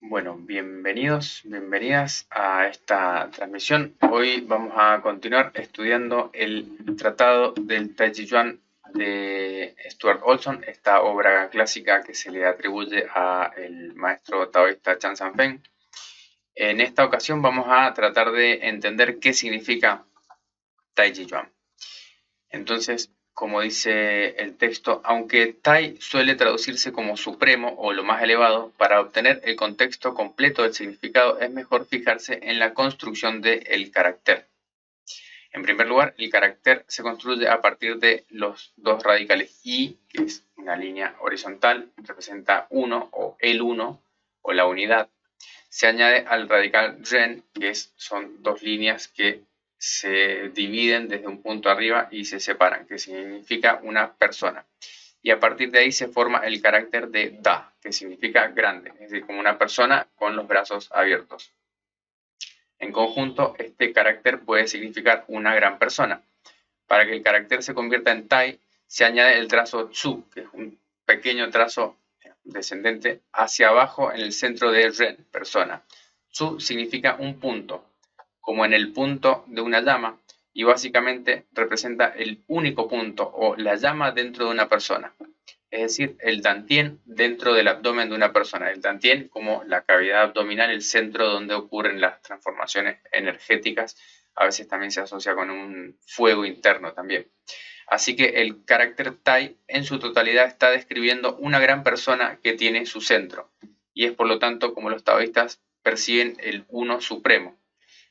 Bueno, bienvenidas a esta transmisión. Hoy vamos a continuar estudiando el Tratado del Tai Chi Chuan de Stuart Olson, esta obra clásica que se le atribuye al maestro taoísta Chan San Feng. En esta ocasión vamos a tratar de entender qué significa Tai Chi Chuan. Entonces, como dice el texto, aunque Tai suele traducirse como supremo o lo más elevado, para obtener el contexto completo del significado es mejor fijarse en la construcción del carácter. En primer lugar, el carácter se construye a partir de los dos radicales I, que es una línea horizontal, representa uno o el uno o la unidad. Se añade al radical Ren, que son dos líneas que se dividen desde un punto arriba y se separan, que significa una persona. Y a partir de ahí se forma el carácter de Da, que significa grande, es decir, como una persona con los brazos abiertos. En conjunto, este carácter puede significar una gran persona. Para que el carácter se convierta en Tai, se añade el trazo Tsu, que es un pequeño trazo descendente hacia abajo en el centro de Ren, persona. Tsu significa un punto, como en el punto de una llama, y básicamente representa el único punto o la llama dentro de una persona, es decir, el dantien dentro del abdomen de una persona. El dantien como la cavidad abdominal, el centro donde ocurren las transformaciones energéticas. A veces también se asocia con un fuego interno también. Así que el carácter Tai en su totalidad está describiendo una gran persona que tiene su centro, y es por lo tanto como los taoístas perciben el uno supremo.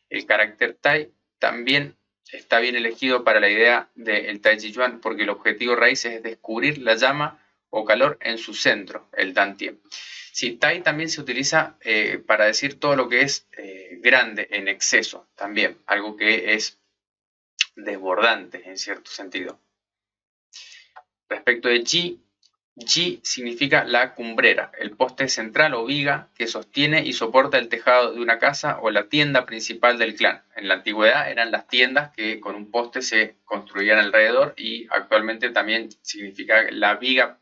El carácter Tai también está bien elegido para la idea del Tai Chi Chuan, porque el objetivo raíz es descubrir la llama o calor en su centro, el Dantien. Sí, Tai también se utiliza para decir todo lo que es grande en exceso, también, algo que es desbordante en cierto sentido. Respecto de Ji, Ji significa la cumbrera, el poste central o viga que sostiene y soporta el tejado de una casa o la tienda principal del clan. En la antigüedad eran las tiendas que con un poste se construían alrededor, y actualmente también significa la viga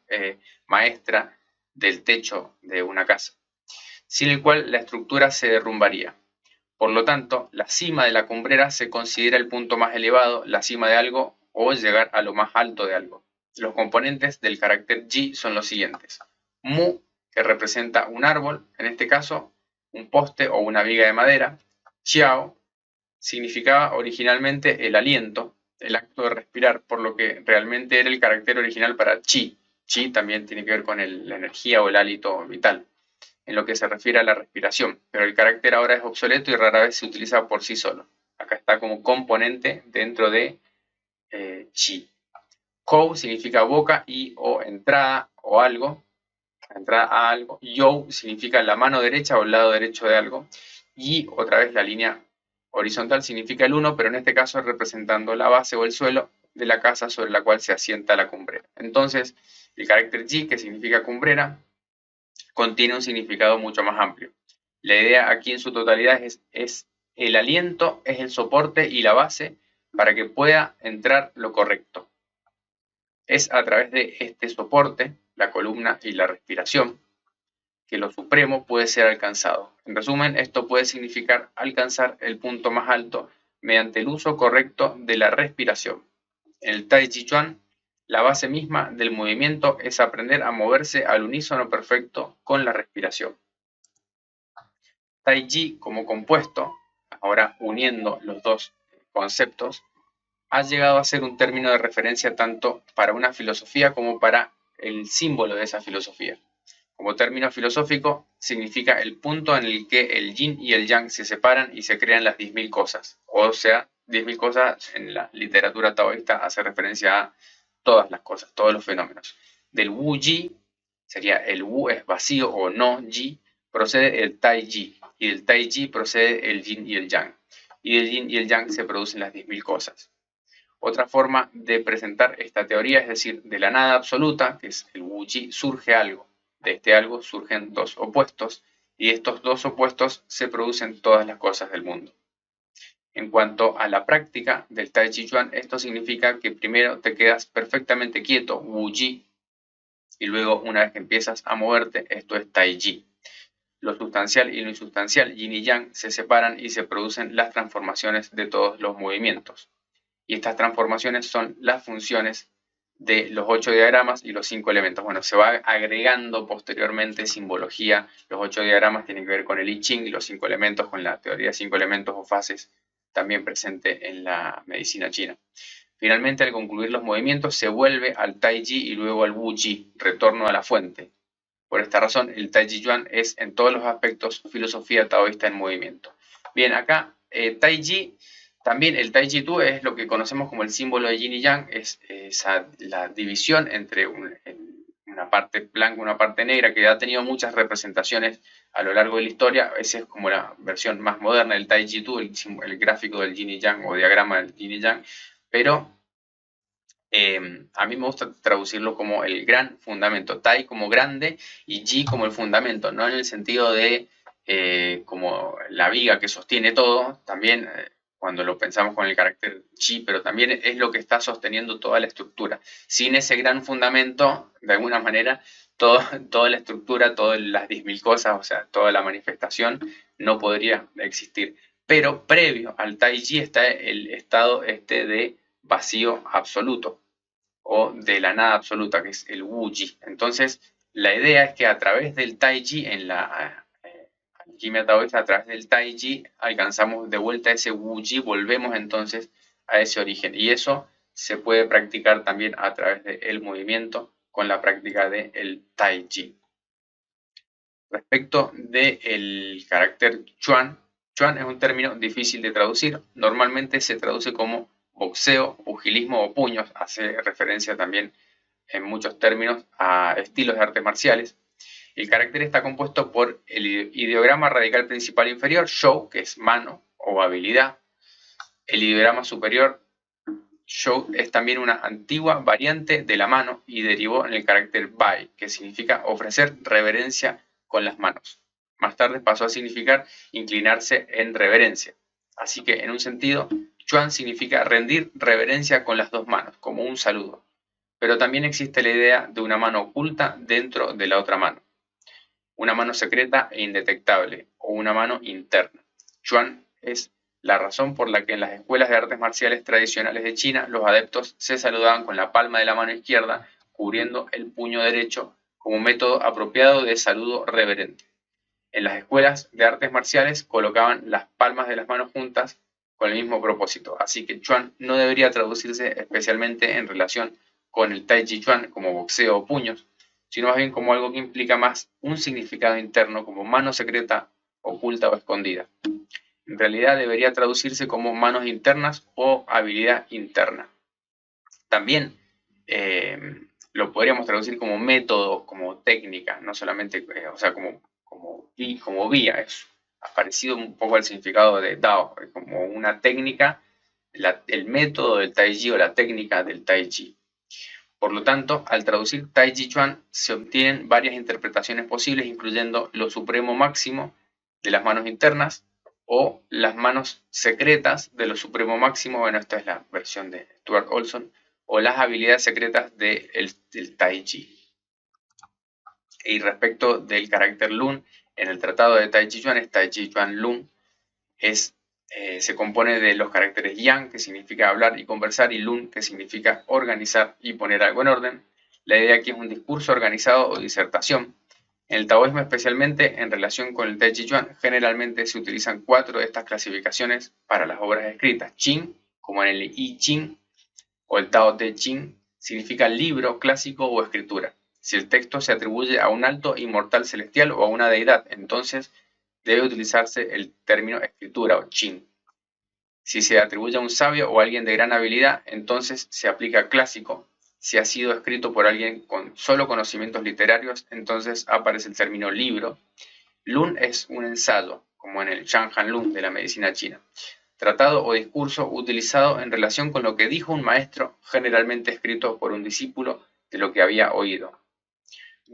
maestra del techo de una casa, sin el cual la estructura se derrumbaría. Por lo tanto, la cima de la cumbrera se considera el punto más elevado, la cima de algo o llegar a lo más alto de algo. Los componentes del carácter Ji son los siguientes. Mu, que representa un árbol, en este caso un poste o una viga de madera. Xiao significaba originalmente el aliento, el acto de respirar, por lo que realmente era el carácter original para Qi. Qi también tiene que ver con la energía o el hálito vital, en lo que se refiere a la respiración, pero el carácter ahora es obsoleto y rara vez se utiliza por sí solo. Acá está como componente dentro de Qi. Kou significa boca y o entrada o algo, entrada a algo. You significa la mano derecha o el lado derecho de algo. Y otra vez la línea horizontal significa el uno, pero en este caso representando la base o el suelo de la casa sobre la cual se asienta la cumbrera. Entonces, el carácter Ji, que significa cumbrera, contiene un significado mucho más amplio. La idea aquí en su totalidad es el aliento, es el soporte y la base para que pueda entrar lo correcto. Es a través de este soporte, la columna y la respiración, que lo supremo puede ser alcanzado. En resumen, esto puede significar alcanzar el punto más alto mediante el uso correcto de la respiración. En el Tai Chi Chuan, la base misma del movimiento es aprender a moverse al unísono perfecto con la respiración. Tai Chi como compuesto, ahora uniendo los dos conceptos, ha llegado a ser un término de referencia tanto para una filosofía como para el símbolo de esa filosofía. Como término filosófico, significa el punto en el que el yin y el yang se separan y se crean las 10.000 cosas. O sea, 10.000 cosas en la literatura taoísta hace referencia a todas las cosas, todos los fenómenos. Del Wu Ji, sería el Wu es vacío o no Ji, procede el Tai Ji, y del Tai Ji procede el yin y el yang. Y del yin y el yang se producen las 10.000 cosas. Otra forma de presentar esta teoría es decir, de la nada absoluta, que es el Wu Ji, surge algo. De este algo surgen dos opuestos, y de estos dos opuestos se producen todas las cosas del mundo. En cuanto a la práctica del Tai Chi Chuan, esto significa que primero te quedas perfectamente quieto, Wu Ji, y luego una vez que empiezas a moverte, esto es Tai Chi. lo sustancial y lo insustancial, yin y yang, se separan y se producen las transformaciones de todos los movimientos. Y estas transformaciones son las funciones de los 8 diagramas y los 5 elementos. Bueno, se va agregando posteriormente simbología. Los 8 diagramas tienen que ver con el I Ching y los 5 elementos con la teoría de 5 elementos o fases, también presente en la medicina china. Finalmente, al concluir los movimientos, se vuelve al Tai Chi y luego al Wu Chi, retorno a la fuente. Por esta razón, el Tai Chi Chuan es en todos los aspectos filosofía taoísta en movimiento. Bien, acá Tai Chi, también el Tai Chi Tu es lo que conocemos como el símbolo de Yin y Yang, es la división entre una parte blanca y una parte negra, que ha tenido muchas representaciones a lo largo de la historia. Esa es como la versión más moderna del Tai Chi Tu, el gráfico del Yin y Yang o diagrama del Yin y Yang, pero a mí me gusta traducirlo como el gran fundamento, Tai como grande y Ji como el fundamento, no en el sentido de como la viga que sostiene todo, también cuando lo pensamos con el carácter Chi, pero también es lo que está sosteniendo toda la estructura. Sin ese gran fundamento, de alguna manera, toda la estructura, todas las 10.000 cosas, o sea, toda la manifestación no podría existir. Pero previo al Tai Chi está el estado de vacío absoluto o de la nada absoluta, que es el Wu Ji. Entonces, la idea es que a través del Tai Chi, en la alquimia taoísta, a través del Tai Chi, alcanzamos de vuelta ese Wu Ji, volvemos entonces a ese origen. Y eso se puede practicar también a través del movimiento con la práctica del Tai Chi. Respecto del carácter Chuan, Chuan es un término difícil de traducir. Normalmente se traduce como boxeo, pugilismo o puños. Hace referencia también en muchos términos a estilos de artes marciales. El carácter está compuesto por el ideograma radical principal inferior, shou, que es mano o habilidad. El ideograma superior, shou, es también una antigua variante de la mano y derivó en el carácter bai, que significa ofrecer reverencia con las manos. Más tarde pasó a significar inclinarse en reverencia. Así que, en un sentido, Chuan significa rendir reverencia con las dos manos, como un saludo. Pero también existe la idea de una mano oculta dentro de la otra mano. Una mano secreta e indetectable, o una mano interna. Chuan es la razón por la que en las escuelas de artes marciales tradicionales de China los adeptos se saludaban con la palma de la mano izquierda cubriendo el puño derecho como método apropiado de saludo reverente. En las escuelas de artes marciales colocaban las palmas de las manos juntas con el mismo propósito, así que Chuan no debería traducirse especialmente en relación con el Tai Chi Chuan como boxeo o puños, sino más bien como algo que implica más un significado interno como mano secreta, oculta o escondida. En realidad debería traducirse como manos internas o habilidad interna. También lo podríamos traducir como método, como técnica, no solamente, o sea, como vía. Es parecido un poco al significado de Dao, como una técnica, el método del Tai Chi o la técnica del Tai Chi. Por lo tanto, al traducir Tai Chi Chuan se obtienen varias interpretaciones posibles, incluyendo lo supremo máximo de las manos internas o las manos secretas de lo supremo máximo. Bueno, esta es la versión de Stuart Olson, o las habilidades secretas del Tai Chi. Y respecto del carácter Lun, en el tratado de Tai Chi Chuan es Tai Chi Chuan Lun, se compone de los caracteres Yang, que significa hablar y conversar, y Lun, que significa organizar y poner algo en orden. La idea aquí es un discurso organizado o disertación. En el taoísmo, especialmente en relación con el Tai Chi Chuan, generalmente se utilizan 4 de estas clasificaciones para las obras escritas. Qing, como en el I Ching o el Tao Te Ching, significa libro, clásico o escritura. Si el texto se atribuye a un alto inmortal celestial o a una deidad, entonces debe utilizarse el término escritura o Qing. Si se atribuye a un sabio o a alguien de gran habilidad, entonces se aplica clásico. Si ha sido escrito por alguien con solo conocimientos literarios, entonces aparece el término libro. Lun es un ensayo, como en el Shanhan Lun de la medicina china. Tratado o discurso utilizado en relación con lo que dijo un maestro, generalmente escrito por un discípulo de lo que había oído.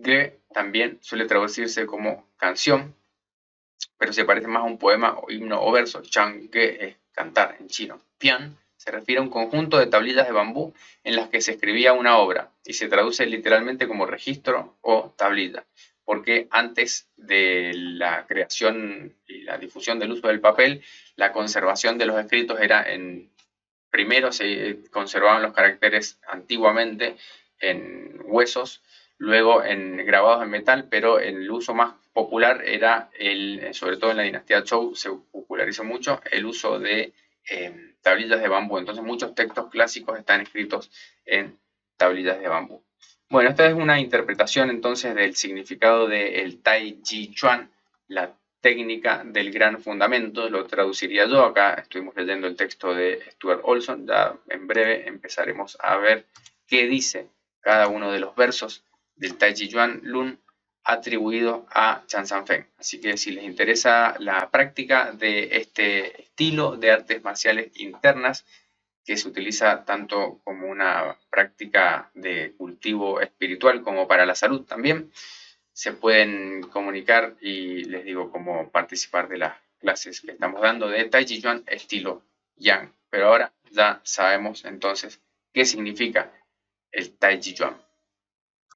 Ge también suele traducirse como canción, pero se parece más a un poema o himno o verso. Chang Ge es cantar en chino. Pian se refiere a un conjunto de tablillas de bambú en las que se escribía una obra y se traduce literalmente como registro o tablilla. porque antes de la creación y la difusión del uso del papel, la conservación de los escritos era primero se conservaban los caracteres antiguamente en huesos, luego en grabados en metal, pero el uso más popular era, sobre todo en la dinastía Zhou, se popularizó mucho el uso de tablillas de bambú. Entonces muchos textos clásicos están escritos en tablillas de bambú. Bueno, esta es una interpretación entonces del significado del Tai Chi Chuan, la técnica del gran fundamento, lo traduciría yo. Acá estuvimos leyendo el texto de Stuart Olson, ya en breve empezaremos a ver qué dice cada uno de los versos del Tai Chi Chuan Lun atribuido a Chan San Feng. Así que si les interesa la práctica de este estilo de artes marciales internas, que se utiliza tanto como una práctica de cultivo espiritual como para la salud también, se pueden comunicar y les digo cómo participar de las clases que estamos dando de Tai Chi Chuan estilo Yang. Pero ahora ya sabemos entonces qué significa el Tai Chi Chuan.